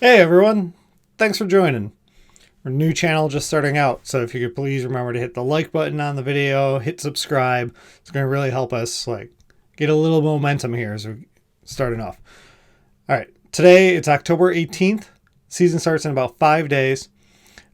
Hey everyone, thanks for joining. Our new channel just starting out, so if you could please remember to hit the like button on the video, hit subscribe. It's going to really help us get a little momentum here as we're starting off. All right, today it's October 18th. Season starts in about 5 days.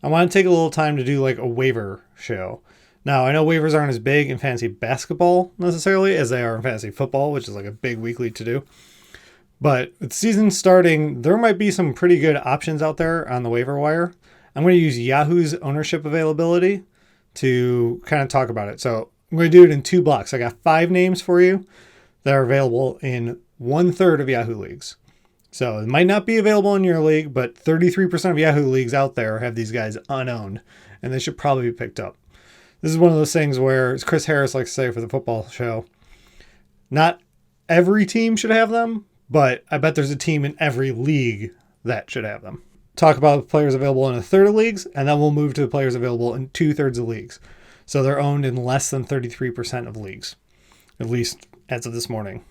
I want to take a little time to do a waiver show. Now, I know waivers aren't as big in fantasy basketball necessarily as they are in fantasy football, which is a big weekly to do. But with season starting, there might be some pretty good options out there on the waiver wire. I'm going to use Yahoo's ownership availability to kind of talk about it. So I'm going to do it in 2 blocks. I got 5 names for you that are available in 1/3 of Yahoo leagues. So it might not be available in your league, but 33% of Yahoo leagues out there have these guys unowned, and they should probably be picked up. This is one of those things where, as Chris Harris likes to say for the football show, not every team should have them, but I bet there's a team in every league that should have them. Talk about the players available in 1/3 of leagues, and then we'll move to the players available in 2/3 of leagues. So they're owned in less than 33% of leagues, at least as of this morning.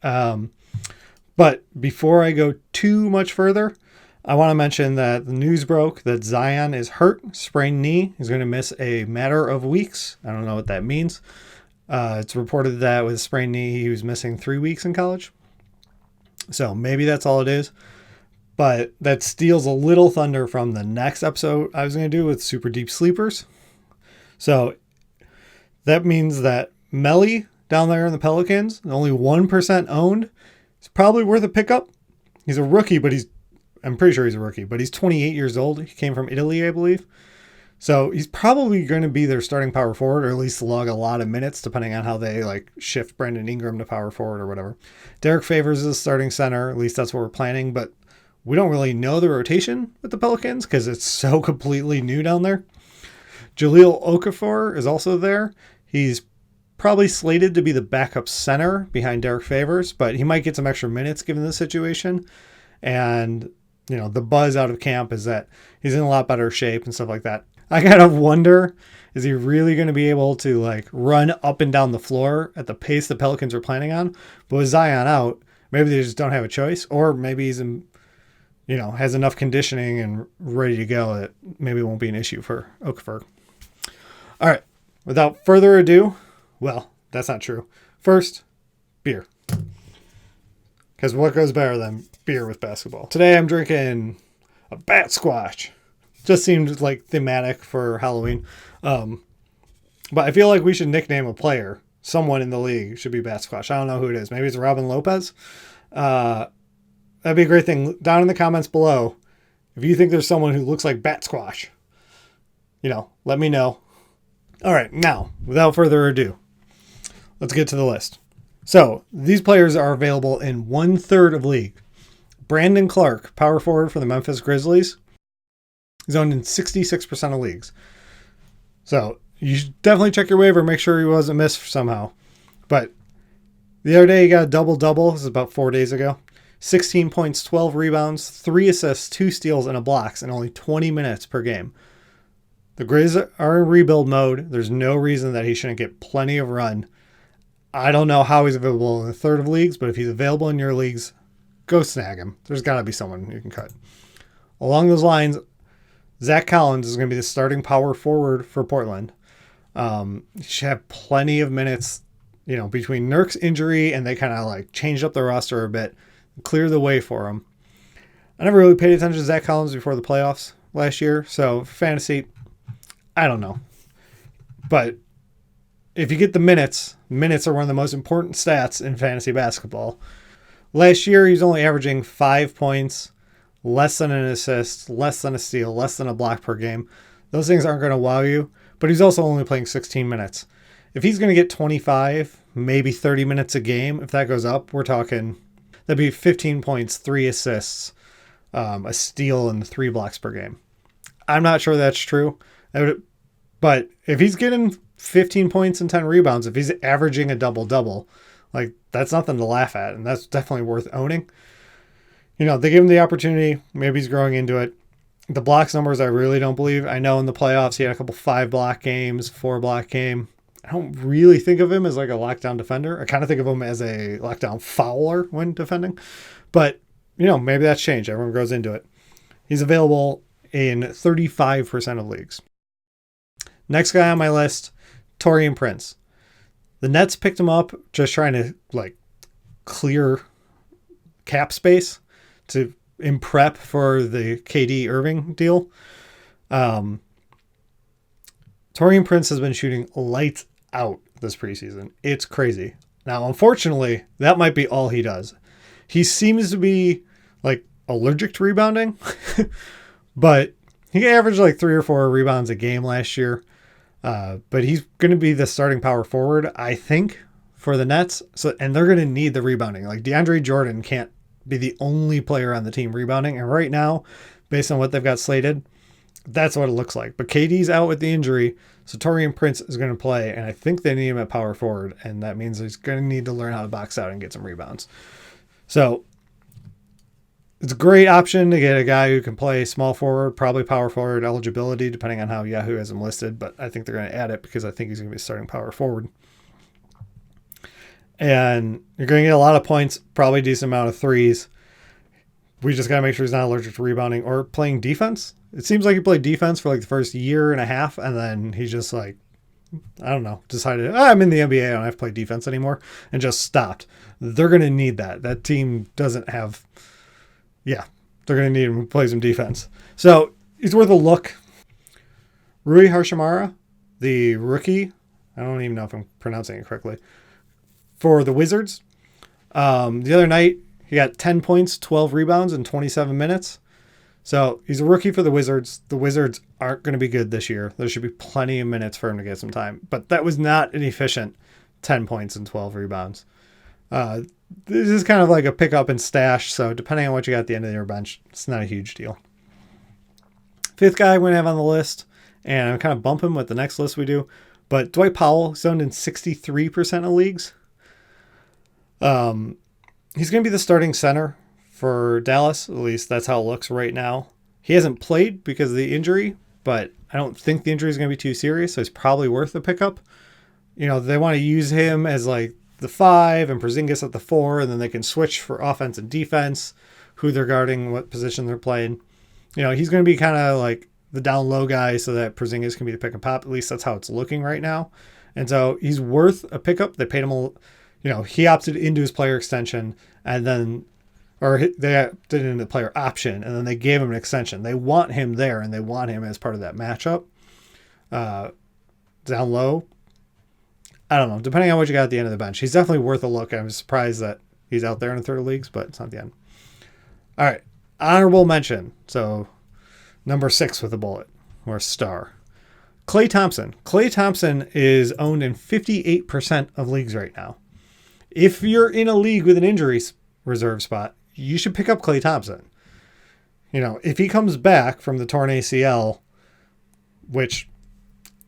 But before I go too much further, I want to mention that the news broke that Zion is hurt, sprained knee. He's going to miss a matter of weeks. I don't know what that means. It's reported that with sprained knee, he was missing 3 weeks in college. So maybe that's all it is. But that steals a little thunder from the next episode I was going to do with super deep sleepers. So that means that Melly down there in the Pelicans, only 1% owned, is probably worth a pickup. He's a rookie, but I'm pretty sure he's a rookie, but he's 28 years old. He came from Italy, I believe. So he's probably going to be their starting power forward, or at least log a lot of minutes, depending on how they shift Brandon Ingram to power forward or whatever. Derek Favors is the starting center. At least that's what we're planning, but we don't really know the rotation with the Pelicans because it's so completely new down there. Jahlil Okafor is also there. He's probably slated to be the backup center behind Derek Favors, but he might get some extra minutes given the situation. And, the buzz out of camp is that he's in a lot better shape and stuff like that. I kind of wonder, is he really going to be able to run up and down the floor at the pace the Pelicans are planning on? But with Zion out, maybe they just don't have a choice, or maybe he's has enough conditioning and ready to go that maybe it won't be an issue for Okafor. All right, without further ado, well, that's not true. First, beer. Because what goes better than beer with basketball? Today I'm drinking a bat squash. Just seemed thematic for Halloween. But I feel like we should nickname a player. Someone in the league should be Bat Squash. I don't know who it is. Maybe it's Robin Lopez. That'd be a great thing. Down in the comments below, if you think there's someone who looks like Bat Squash, let me know. All right, now, without further ado, let's get to the list. So, these players are available in 1/3 of league. Brandon Clarke, power forward for the Memphis Grizzlies. He's owned in 66% of leagues. So you should definitely check your waiver, make sure he wasn't missed somehow. But the other day he got a double-double. This is about 4 days ago. 16 points, 12 rebounds, 3 assists, 2 steals, and a blocks in only 20 minutes per game. The Grizz are in rebuild mode. There's no reason that he shouldn't get plenty of run. I don't know how he's available in 1/3 of leagues, but if he's available in your leagues, go snag him. There's got to be someone you can cut. Along those lines, Zach Collins is going to be the starting power forward for Portland. He should have plenty of minutes, between Nurk's injury and they kind of changed up the roster a bit, clear the way for him. I never really paid attention to Zach Collins before the playoffs last year, so for fantasy, I don't know. But if you get the minutes are one of the most important stats in fantasy basketball. Last year, he was only averaging 5 points, less than an assist, less than a steal, less than a block per game. Those things aren't going to wow you, but he's also only playing 16 minutes. If he's going to get 25, maybe 30 minutes a game, if that goes up, we're talking, that'd be 15 points, 3 assists, a steal, and 3 blocks per game. I'm not sure that's true, but if he's getting 15 points and 10 rebounds, if he's averaging a double-double, that's nothing to laugh at, and that's definitely worth owning. They give him the opportunity. Maybe he's growing into it. The blocks numbers, I really don't believe. I know in the playoffs, he had a couple 5-block games, 4-block game. I don't really think of him as a lockdown defender. I kind of think of him as a lockdown fouler when defending. But, maybe that's changed. Everyone grows into it. He's available in 35% of leagues. Next guy on my list, Taurean Prince. The Nets picked him up just trying to clear cap space in prep for the KD Irving deal. Taurean Prince has been shooting lights out this preseason. It's crazy. Now, unfortunately, that might be all he does. He seems to be allergic to rebounding, but he averaged 3 or 4 rebounds a game last year. But he's going to be the starting power forward, I think, for the Nets. And they're going to need the rebounding. DeAndre Jordan can't be the only player on the team rebounding. And right now, based on what they've got slated, that's what it looks like. But KD's out with the injury, so Taurean Prince is going to play. And I think they need him at power forward. And that means he's going to need to learn how to box out and get some rebounds. So it's a great option to get a guy who can play small forward, probably power forward eligibility, depending on how Yahoo has him listed. But I think they're going to add it because I think he's going to be starting power forward. And you're going to get a lot of points, probably a decent amount of threes. We just got to make sure he's not allergic to rebounding or playing defense. It seems like he played defense for the first year and a half, and then he just decided, I'm in the NBA, I don't have to play defense anymore, and just stopped. They're going to need that. That team doesn't have... Yeah, they're going to need him to play some defense. So he's worth a look. Rui Hachimura, the rookie, I don't even know if I'm pronouncing it correctly, for the Wizards. The other night, he got 10 points, 12 rebounds in 27 minutes. So he's a rookie for the Wizards. The Wizards aren't going to be good this year. There should be plenty of minutes for him to get some time. But that was not an efficient 10 points and 12 rebounds. This is kind of like a pick up and stash, so depending on what you got at the end of your bench, it's not a huge deal. Fifth guy I'm going to have on the list, and I'm kind of bumping with the next list we do, but Dwight Powell is owned in 63% of leagues. He's going to be the starting center for Dallas, at least that's how it looks right now. He hasn't played because of the injury, but I don't think the injury is going to be too serious, so it's probably worth the pickup. They want to use him as the 5 and Porzingis at the 4, and then they can switch for offense and defense, who they're guarding, what position they're playing. He's going to be kind of the down low guy so that Porzingis can be the pick and pop. At least that's how it's looking right now. And so he's worth a pickup. They paid him, he opted into his player extension and then, they opted into the player option and then they gave him an extension. They want him there and they want him as part of that matchup. Down low, I don't know. Depending on what you got at the end of the bench, he's definitely worth a look. I'm surprised that he's out there in the third leagues, but it's not the end. All right. Honorable mention. So number 6 with a bullet or a star. Klay Thompson. Klay Thompson is owned in 58% of leagues right now. If you're in a league with an injury reserve spot, you should pick up Klay Thompson. If he comes back from the torn ACL,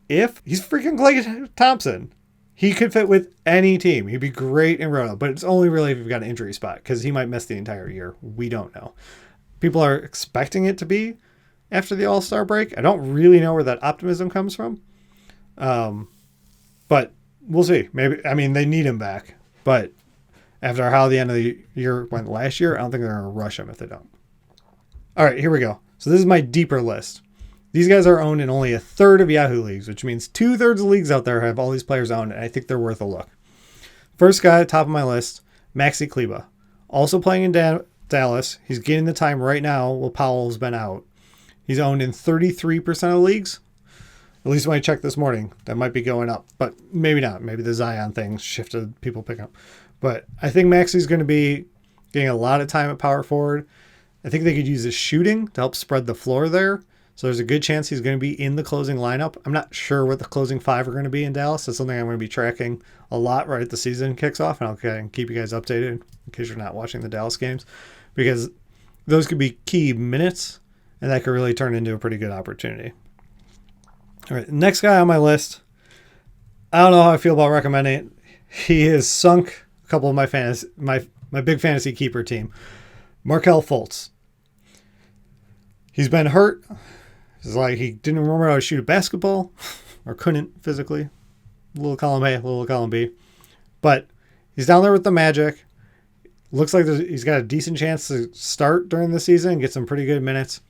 if he's freaking Klay Thompson, he could fit with any team. He'd be great in Roto, but it's only really if you've got an injury spot because he might miss the entire year. We don't know. People are expecting it to be after the All-Star break. I don't really know where that optimism comes from. But we'll see. Maybe, they need him back. But after how the end of the year went last year, I don't think they're going to rush him if they don't. All right, here we go. So this is my deeper list. These guys are owned in only a third of Yahoo leagues, which means 2/3 of leagues out there have all these players owned, and I think they're worth a look. First guy, top of my list, Maxi Kleber. Also playing in Dallas. He's getting the time right now while Powell's been out. He's owned in 33% of leagues. At least when I checked this morning, that might be going up, but maybe not. Maybe the Zion thing shifted people picking up. But I think Maxi's going to be getting a lot of time at power forward. I think they could use his shooting to help spread the floor there. So there's a good chance he's going to be in the closing lineup. I'm not sure what the closing 5 are going to be in Dallas. That's something I'm going to be tracking a lot right at the season kicks off, and I'll keep you guys updated in case you're not watching the Dallas games, because those could be key minutes, and that could really turn into a pretty good opportunity. All right, next guy on my list, I don't know how I feel about recommending it. He has sunk a couple of my big fantasy keeper team. Markelle Fultz. He's been hurt. It's like he didn't remember how to shoot a basketball or couldn't physically. A little column A, a little column B. But he's down there with the Magic. Looks like he's got a decent chance to start during the season and get some pretty good minutes.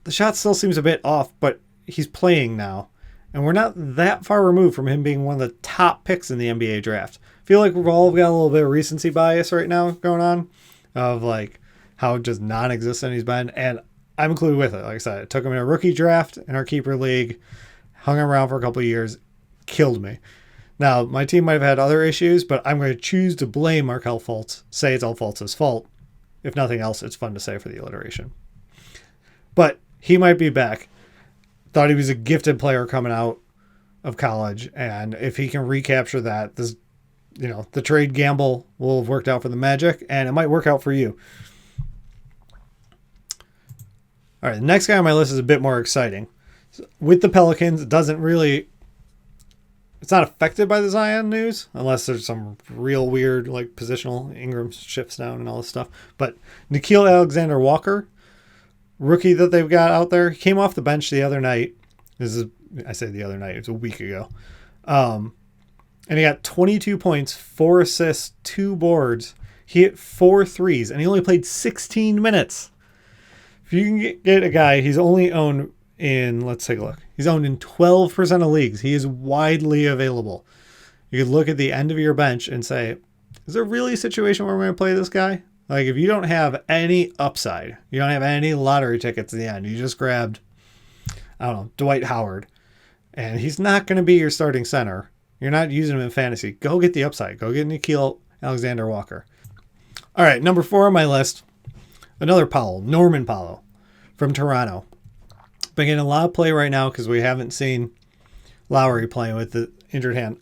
the shot still seems a bit off, but he's playing now. And we're not that far removed from him being one of the top picks in the NBA draft. I feel like we've all got a little bit of recency bias right now going on of like how just non-existent he's been. And I'm included with it. Like I said, I took him in a rookie draft in our keeper league, hung him around for a couple of years, killed me. Now, my team might have had other issues, but I'm going to choose to blame Markelle Fultz, say it's all Fultz's fault. If nothing else, it's fun to say for the alliteration. But he might be back. Thought he was a gifted player coming out of college, and if he can recapture that, this, the trade gamble will have worked out for the Magic, and it might work out for you. All right, the next guy on my list is a bit more exciting. With the Pelicans, it's not affected by the Zion news, unless there's some real weird, like, positional Ingram shifts down and all this stuff. But Nickeil Alexander-Walker, rookie that they've got out there, came off the bench the other night. I say the other night, it was a week ago. And he got 22 points, 4 assists, 2 boards. He hit 4 threes, and he only played 16 minutes. If you can get a guy, he's only owned in, let's take a look. He's owned in 12% of leagues. He is widely available. You could look at the end of your bench and say, is there really a situation where we're going to play this guy? Like, if you don't have any upside, you don't have any lottery tickets at the end, you just grabbed, Dwight Howard, and he's not going to be your starting center. You're not using him in fantasy. Go get the upside. Go get Nickeil Alexander-Walker. All right, number 4 on my list, another Powell, Norman Powell from Toronto. Been getting a lot of play right now because we haven't seen Lowry playing with the injured hand.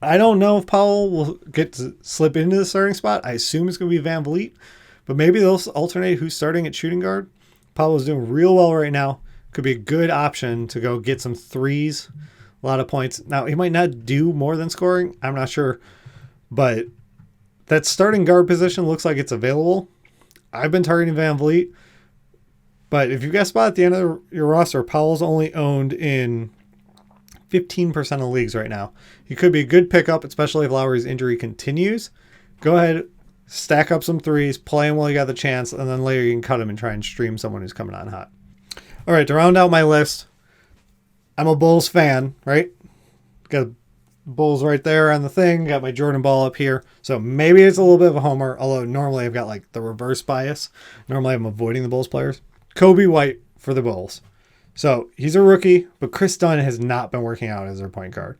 I don't know if Powell will get to slip into the starting spot. I assume it's going to be Van Vliet, but maybe they'll alternate who's starting at shooting guard. Powell's doing real well right now. Could be a good option to go get some threes, a lot of points. Now, he might not do more than scoring. I'm not sure, but that starting guard position looks like it's available. I've been targeting Van Vliet, but if you've got a spot at the end of your roster, Powell's only owned in 15% of leagues right now. He could be a good pickup, especially if Lowry's injury continues. Go ahead, stack up some threes, play him while you got the chance, and then later you can cut him and try and stream someone who's coming on hot. All right, to round out my list, I'm a Bulls fan, right? Got Bulls right there on the thing. Got my Jordan ball up here. So maybe it's a little bit of a homer, although normally I've got like the reverse bias. Normally I'm avoiding the Bulls players. Coby White for the Bulls. So he's a rookie, but Chris Dunn has not been working out as their point guard.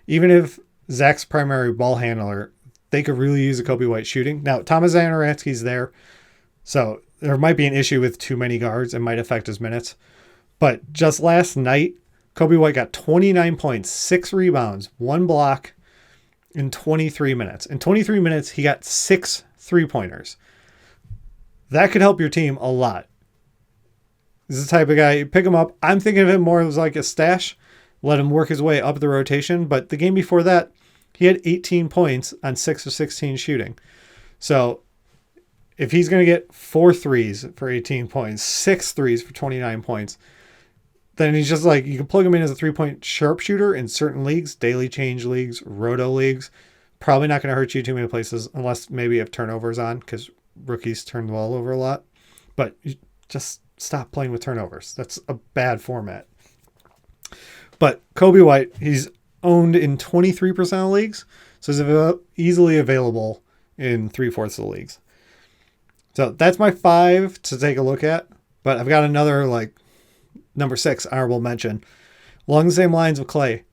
Even if Zach's primary ball handler, they could really use a Coby White shooting. Now, Thomas Zanoransky's there, so there might be an issue with too many guards. It might affect his minutes. But just last night, Coby White got 29 points, 6 rebounds, 1 block in 23 minutes. In 23 minutes, he got 6 3-pointers. That could help your team a lot. This is the type of guy, you pick him up. I'm thinking of him more as like a stash. Let him work his way up the rotation. But the game before that, he had 18 points on 6 of 16 shooting. So if he's going to get 4 threes for 18 points, 6 threes for 29 points, then he's just like, you can plug him in as a 3-point sharpshooter in certain leagues, daily change leagues, roto leagues. Probably not going to hurt you too many places unless maybe you have turnovers on because rookies turn the ball over a lot. But you just stop playing with turnovers. That's a bad format. But Coby White, he's owned in 23% of leagues, so he's easily available in 3/4 of the leagues. So that's my 5 to take a look at. But I've got another, like, number 6 honorable mention. Along the same lines of Klay,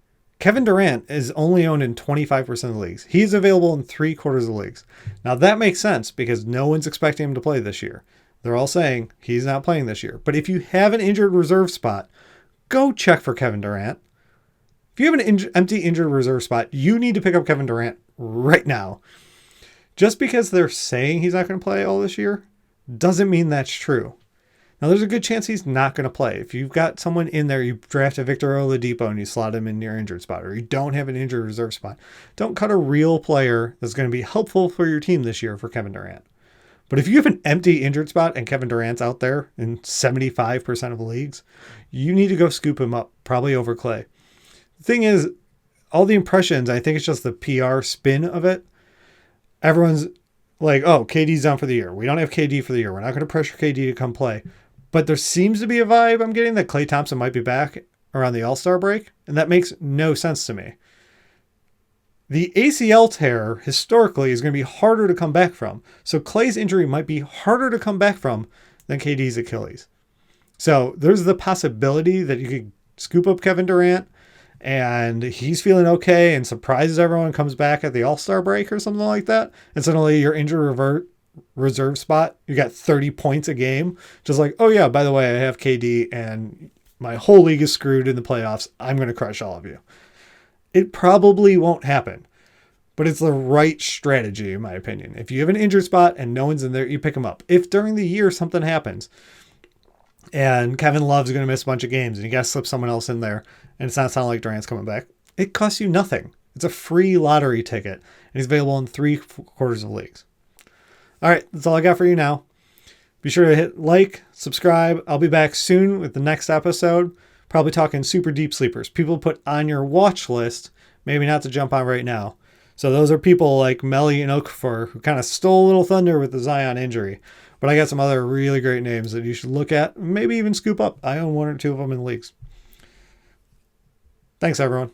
Kevin Durant is only owned in 25% of the leagues. He's available in 3/4 of the leagues. Now that makes sense because no one's expecting him to play this year. They're all saying he's not playing this year. But if you have an injured reserve spot, go check for Kevin Durant. If you have an empty injured reserve spot, you need to pick up Kevin Durant right now. Just because they're saying he's not going to play all this year doesn't mean that's true. Now, there's a good chance he's not going to play. If you've got someone in there, you drafted Victor Oladipo and you slot him in your injured spot, or you don't have an injured reserve spot, don't cut a real player that's going to be helpful for your team this year for Kevin Durant. But if you have an empty injured spot and Kevin Durant's out there in 75% of the leagues, you need to go scoop him up, probably over Klay. The thing is, all the impressions, I think it's just the PR spin of it. Everyone's like, oh, KD's done for the year. We don't have KD for the year. We're not going to pressure KD to come play. But there seems to be a vibe I'm getting that Klay Thompson might be back around the All-Star break, and that makes no sense to me. The ACL tear historically is going to be harder to come back from. So Klay's injury might be harder to come back from than KD's Achilles. So there's the possibility that you could scoop up Kevin Durant and he's feeling okay and surprises everyone, comes back at the All-Star break or something like that. And suddenly your injury reserve spot, you got 30 points a game. Just like, oh yeah, by the way, I have KD and my whole league is screwed in the playoffs. I'm going to crush all of you. It probably won't happen, but it's the right strategy, in my opinion. If you have an injured spot and no one's in there, you pick them up. If during the year something happens and Kevin Love's going to miss a bunch of games and you got to slip someone else in there and it's not sounding like Durant's coming back, it costs you nothing. It's a free lottery ticket and he's available in 3/4 of leagues. All right, that's all I got for you now. Be sure to hit like, subscribe. I'll be back soon with the next episode. Probably talking super deep sleepers. People put on your watch list, maybe not to jump on right now. So those are people like Melly and Okafor who kind of stole a little thunder with the Zion injury. But I got some other really great names that you should look at, maybe even scoop up. I own 1 or 2 of them in leagues. Thanks, everyone.